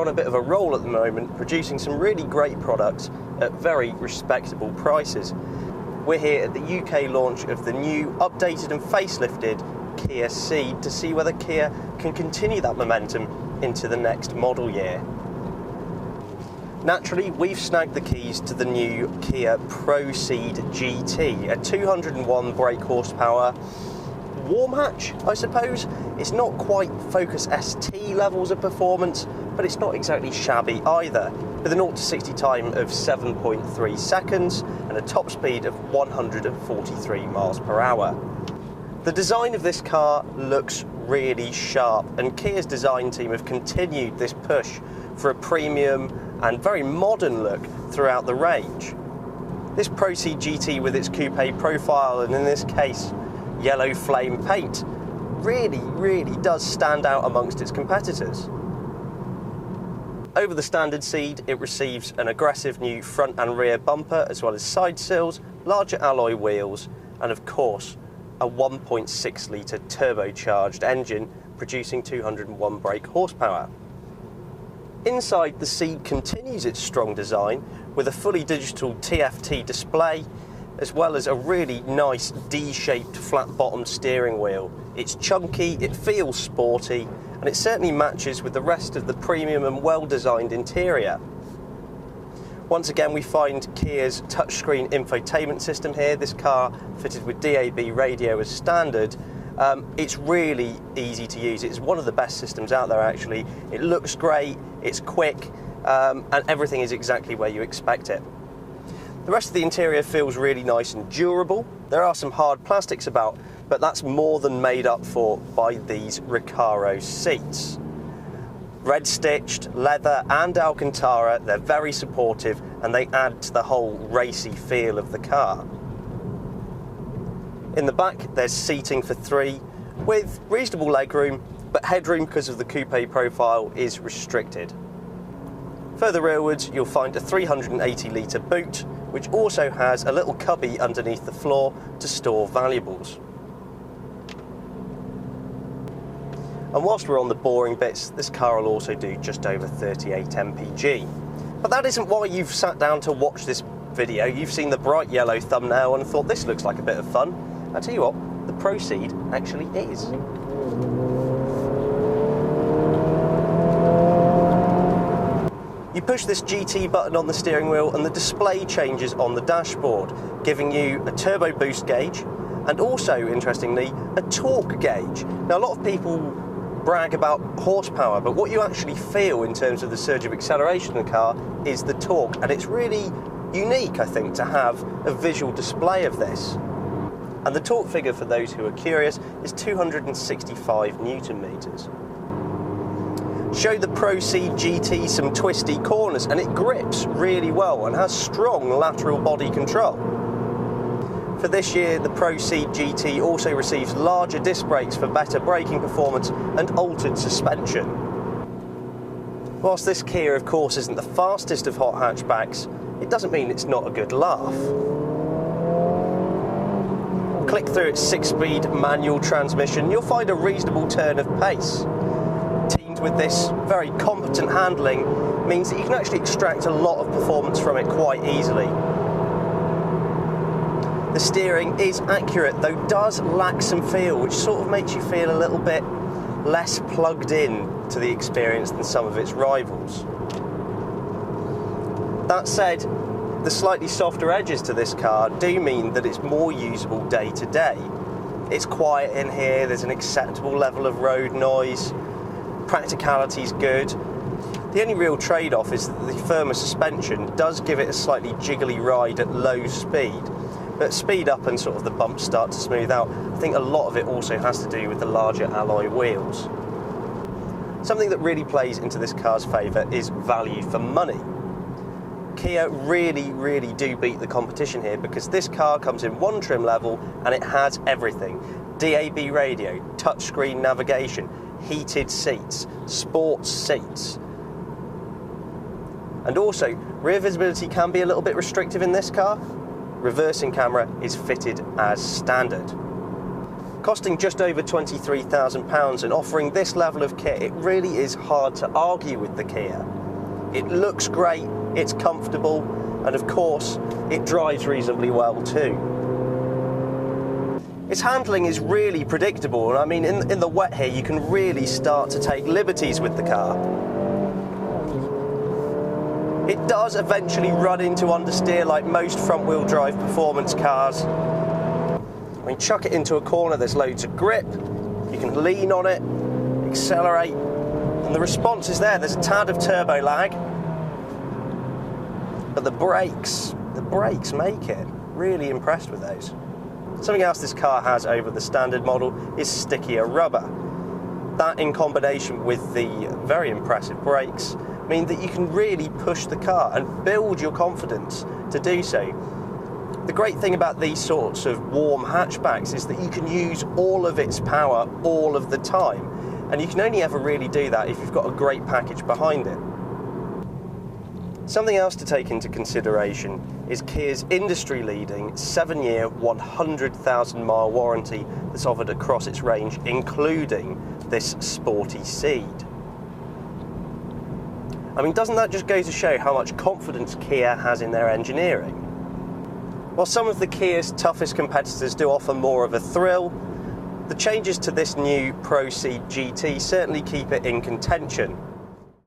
on a bit of a roll at the moment, producing some really great products at very respectable prices. We're here at the UK launch of the new, updated and facelifted Kia Cee'd to see whether Kia can continue that momentum into the next model year. Naturally, we've snagged the keys to the new Kia Pro Cee'd GT, a 201 brake horsepower warm hatch, I suppose. It's not quite Focus ST levels of performance, but it's not exactly shabby either, with a 0 to 60 time of 7.3 seconds and a top speed of 143 miles per hour. The design of this car looks really sharp, and Kia's design team have continued this push for a premium and very modern look throughout the range. This Pro Cee'd GT with its coupe profile, and in this case yellow flame paint, really does stand out amongst its competitors. Over the standard Cee'd, it receives an aggressive new front and rear bumper, as well as side sills, larger alloy wheels, and of course a 1.6 litre turbocharged engine producing 201 brake horsepower. Inside, the Cee'd continues its strong design with a fully digital TFT display, as well as a really nice D-shaped flat-bottomed steering wheel. It's chunky, it feels sporty, and it certainly matches with the rest of the premium and well-designed interior. Once again, we find Kia's touchscreen infotainment system here. This car fitted with DAB radio as standard. It's really easy to use. It's one of the best systems out there, actually. It looks great, it's quick, and everything is exactly where you expect it. The rest of the interior feels really nice and durable. There are some hard plastics about, but that's more than made up for by these Recaro seats. Red stitched, leather and Alcantara, they're very supportive and they add to the whole racy feel of the car. In the back, there's seating for 3 with reasonable legroom, but headroom because of the coupe profile is restricted. Further rearwards, you'll find a 380 litre boot, which also has a little cubby underneath the floor to store valuables. And whilst we're on the boring bits, this car will also do just over 38 mpg. But that isn't why you've sat down to watch this video. You've seen the bright yellow thumbnail and thought this looks like a bit of fun. I tell you what, the Pro Cee'd actually is. You push this GT button on the steering wheel and the display changes on the dashboard, giving you a turbo boost gauge and also, interestingly, a torque gauge. Now, a lot of people brag about horsepower, but what you actually feel in terms of the surge of acceleration in the car is the torque, and it's really unique, I think, to have a visual display of this. And the torque figure, for those who are curious, is 265 Newton meters. Show the Pro Cee'd GT some twisty corners and it grips really well and has strong lateral body control. For this year, the Pro Cee'd GT also receives larger disc brakes for better braking performance and altered suspension. Whilst this Kia, of course, isn't the fastest of hot hatchbacks, it doesn't mean it's not a good laugh. Click through its 6-speed manual transmission, you'll find a reasonable turn of pace. With this very competent handling means that you can actually extract a lot of performance from it quite easily. The steering is accurate, though does lack some feel, which sort of makes you feel a little bit less plugged in to the experience than some of its rivals. That said, the slightly softer edges to this car do mean that it's more usable day to day. It's quiet in here, there's an acceptable level of road noise, practicality's good. The only real trade-off is that the firmer suspension does give it a slightly jiggly ride at low speed, but speed up and sort of the bumps start to smooth out. I think a lot of it also has to do with the larger alloy wheels. Something that really plays into this car's favour is value for money. Kia really do beat the competition here, because this car comes in one trim level and it has everything. DAB radio, touchscreen navigation, heated seats, sports seats. And also, rear visibility can be a little bit restrictive in this car. Reversing camera is fitted as standard. Costing just over £23,000 and offering this level of kit, it really is hard to argue with the Kia. It looks great, it's comfortable, and of course, it drives reasonably well too. Its handling is really predictable, and I mean, in the wet here, you can really start to take liberties with the car. It does eventually run into understeer like most front-wheel drive performance cars. I mean, chuck it into a corner, there's loads of grip, you can lean on it, accelerate, and the response is there. There's a tad of turbo lag, but the brakes make it. Really impressed with those. Something else this car has over the standard model is stickier rubber. That, in combination with the very impressive brakes, mean that you can really push the car and build your confidence to do so. The great thing about these sorts of warm hatchbacks is that you can use all of its power all of the time, and you can only ever really do that if you've got a great package behind it. Something else to take into consideration is Kia's industry-leading 7-year, 100,000-mile warranty that's offered across its range, including this sporty Cee'd. I mean, doesn't that just go to show how much confidence Kia has in their engineering? While some of the Kia's toughest competitors do offer more of a thrill, the changes to this new Pro Cee'd GT certainly keep it in contention.